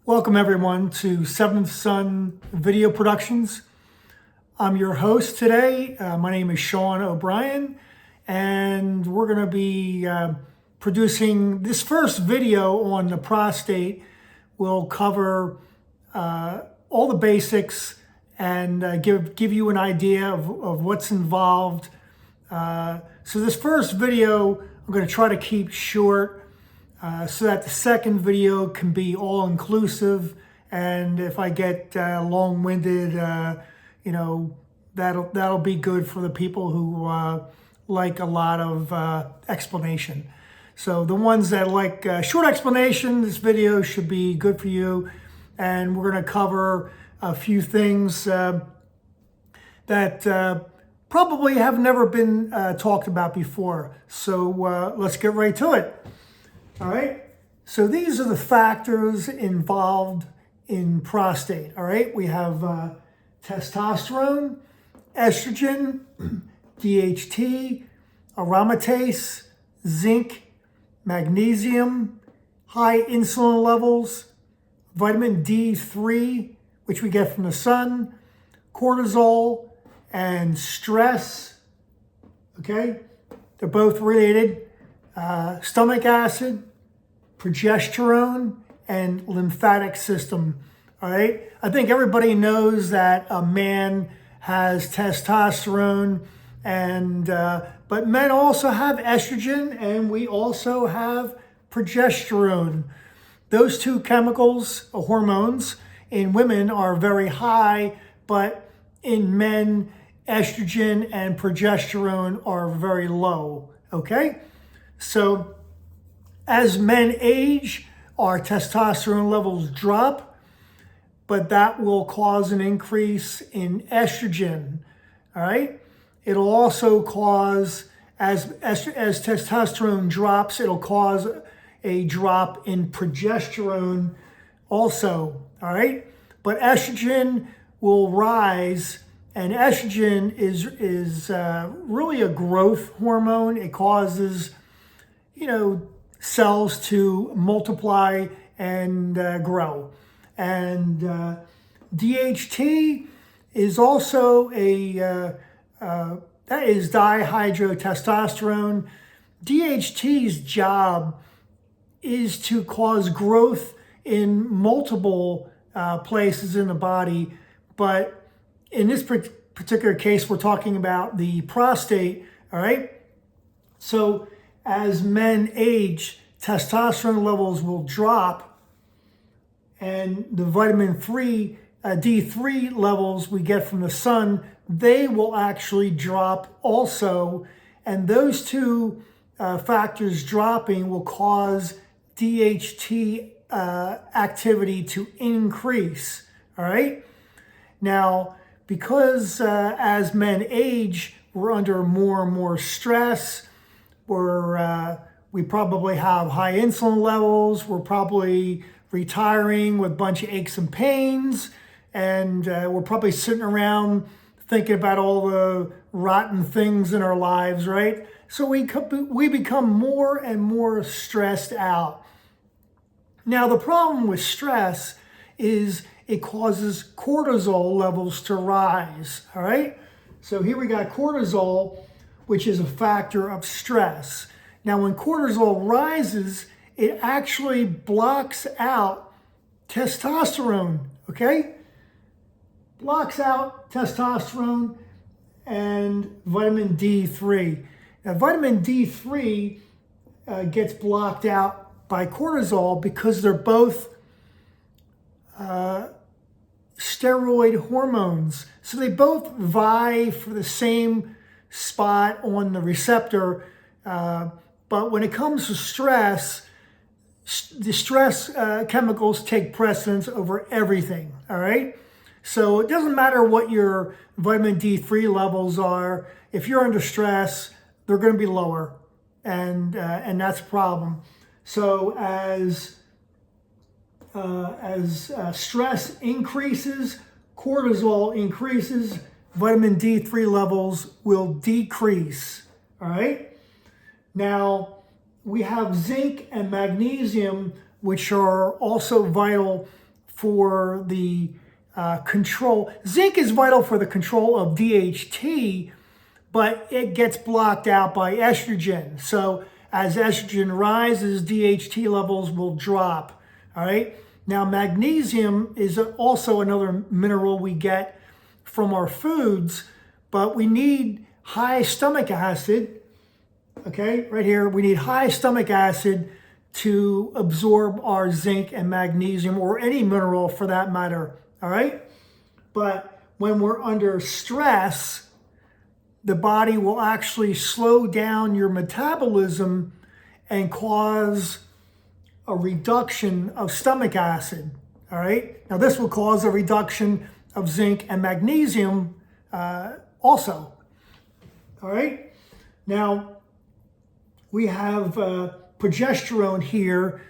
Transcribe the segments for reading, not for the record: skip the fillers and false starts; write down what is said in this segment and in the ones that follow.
Welcome everyone to Seventh Son Video Productions. I'm your host today. My name is Sean O'Brien, and we're going to be producing this first video on the prostate. We'll cover all the basics and give you an idea of what's involved. So this first video I'm going to try to keep short, so that the second video can be all-inclusive, and if I get long-winded, that'll be good for the people who like a lot of explanation. So the ones that like short explanation, this video should be good for you, and we're going to cover a few things that probably have never been talked about before. So let's get right to it. All right, so these are the factors involved in prostate. All right, we have testosterone, estrogen, DHT, aromatase, zinc, magnesium, high insulin levels, vitamin D3, which we get from the sun, cortisol, and stress. Okay, they're both related. Stomach acid, progesterone, and lymphatic system. All right. I think everybody knows that a man has testosterone, and but men also have estrogen, and we also have progesterone. Those two chemicals, hormones, in women are very high, but in men, estrogen and progesterone are very low. Okay. So as men age, our testosterone levels drop, but that will cause an increase in estrogen. All right. It'll also cause, as testosterone drops, it'll cause a drop in progesterone also. All right. But estrogen will rise, and estrogen is really a growth hormone. It causes cells to multiply and grow. And DHT is also that is dihydrotestosterone. DHT's job is to cause growth in multiple places in the body, but in this particular case, we're talking about the prostate. All right. So as men age, testosterone levels will drop, and the vitamin D3 levels we get from the sun, they will actually drop also. And those two factors dropping will cause DHT activity to increase. All right. Now, because as men age, we're under more and more stress. We probably have high insulin levels. We're probably retiring with a bunch of aches and pains. And we're probably sitting around thinking about all the rotten things in our lives, right? So we become more and more stressed out. Now, the problem with stress is it causes cortisol levels to rise, all right? So here we got cortisol, which is a factor of stress. Now, when cortisol rises, it actually blocks out testosterone, okay? Blocks out testosterone and vitamin D3. Now, vitamin D3 gets blocked out by cortisol because they're both steroid hormones. So they both vie for the same spot on the receptor, but when it comes to stress, the stress chemicals take precedence over everything. All right, so it doesn't matter what your vitamin D3 levels are. If you're under stress, they're going to be lower, and that's a problem. So as stress increases, cortisol increases, vitamin D3 levels will decrease. All right. Now, we have zinc and magnesium, which are also vital for the control. Zinc is vital for the control of DHT, but it gets blocked out by estrogen. So as estrogen rises, DHT levels will drop. All right. Now, magnesium is also another mineral we get from our foods, but we need high stomach acid. Okay, right here, we need high stomach acid to absorb our zinc and magnesium, or any mineral for that matter. All right. But when we're under stress, the body will actually slow down your metabolism and cause a reduction of stomach acid. All right. Now, this will cause a reduction of zinc and magnesium also. All right. Now, we have progesterone here,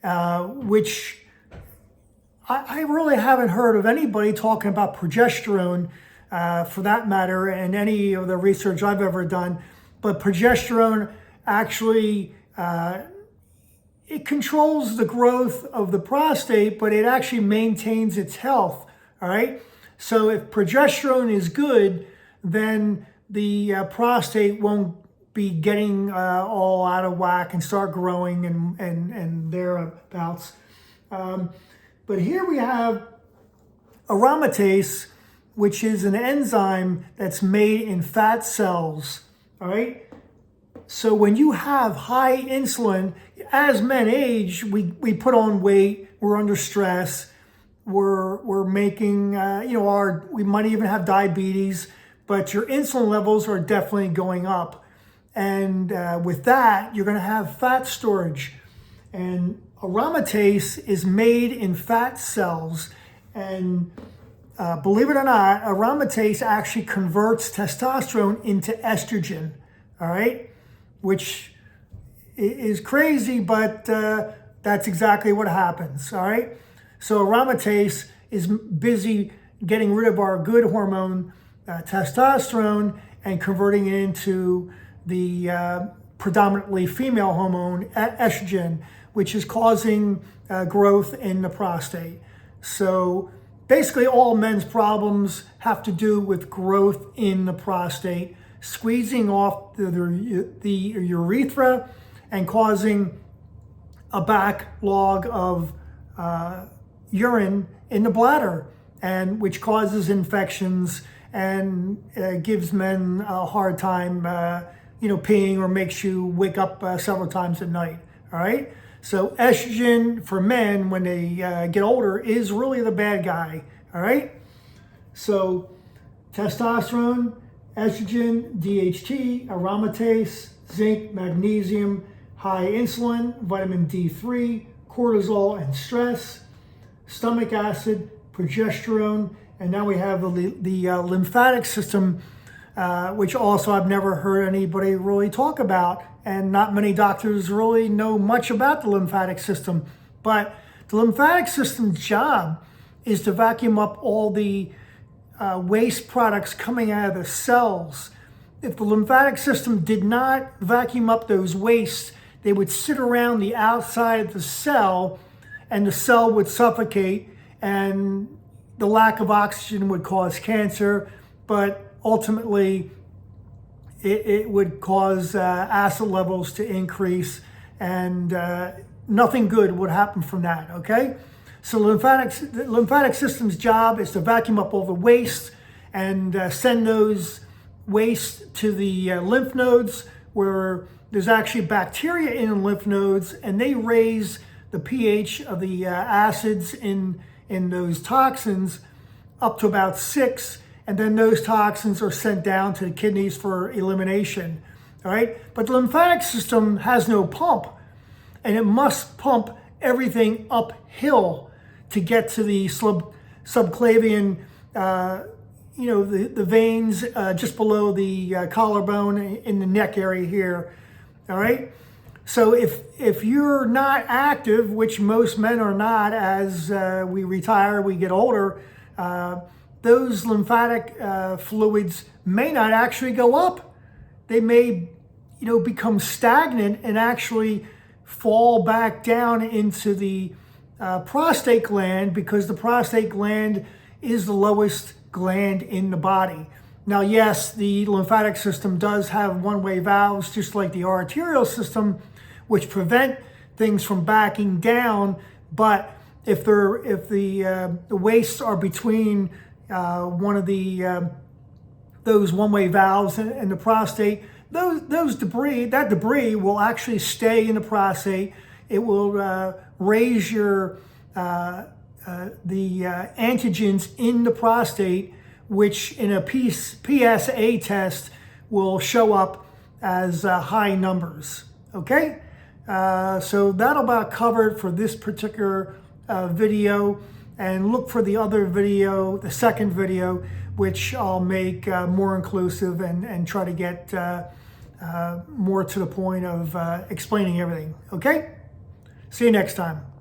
which I really haven't heard of anybody talking about progesterone for that matter in any of the research I've ever done. But progesterone actually, it controls the growth of the prostate, but it actually maintains its health. All right. So if progesterone is good, then the prostate won't be getting all out of whack and start growing and thereabouts. But here we have aromatase, which is an enzyme that's made in fat cells. All right. So when you have high insulin, as men age, we put on weight, we're under stress, we're making, we might even have diabetes, but your insulin levels are definitely going up. And with that, you're going to have fat storage. And aromatase is made in fat cells. And believe it or not, aromatase actually converts testosterone into estrogen. All right. Which is crazy, but that's exactly what happens. All right. So aromatase is busy getting rid of our good hormone, testosterone, and converting it into the predominantly female hormone, estrogen, which is causing growth in the prostate. So basically all men's problems have to do with growth in the prostate, squeezing off the urethra and causing a backlog of urine in the bladder, and which causes infections and gives men a hard time, peeing, or makes you wake up several times at night. All right. So estrogen for men when they get older is really the bad guy. All right. So testosterone, estrogen, DHT, aromatase, zinc, magnesium, high insulin, vitamin D3, cortisol and stress, stomach acid, progesterone, and now we have the lymphatic system, which also I've never heard anybody really talk about, and not many doctors really know much about the lymphatic system. But the lymphatic system's job is to vacuum up all the waste products coming out of the cells. If the lymphatic system did not vacuum up those wastes, they would sit around the outside of the cell, and the cell would suffocate, and the lack of oxygen would cause cancer, but ultimately it would cause acid levels to increase, and nothing good would happen from that, okay? So the lymphatic system's job is to vacuum up all the waste and send those waste to the lymph nodes, where there's actually bacteria in the lymph nodes, and they raise the pH of the acids in those toxins up to about 6, and then those toxins are sent down to the kidneys for elimination. All right, but the lymphatic system has no pump, and it must pump everything uphill to get to the subclavian, the veins just below the collarbone in the neck area here. All right. So if you're not active, which most men are not, as we retire, we get older, those lymphatic fluids may not actually go up. They may, become stagnant and actually fall back down into the prostate gland, because the prostate gland is the lowest gland in the body. Now, yes, the lymphatic system does have one-way valves, just like the arterial system, which prevent things from backing down. But if the wastes are between one of those one-way valves and the prostate, that debris will actually stay in the prostate. It will raise the antigens in the prostate, which in a PSA test will show up as high numbers. Okay, so that'll about cover it for this particular video, and look for the other video, the second video, which I'll make more inclusive and try to get more to the point of explaining everything. Okay, see you next time.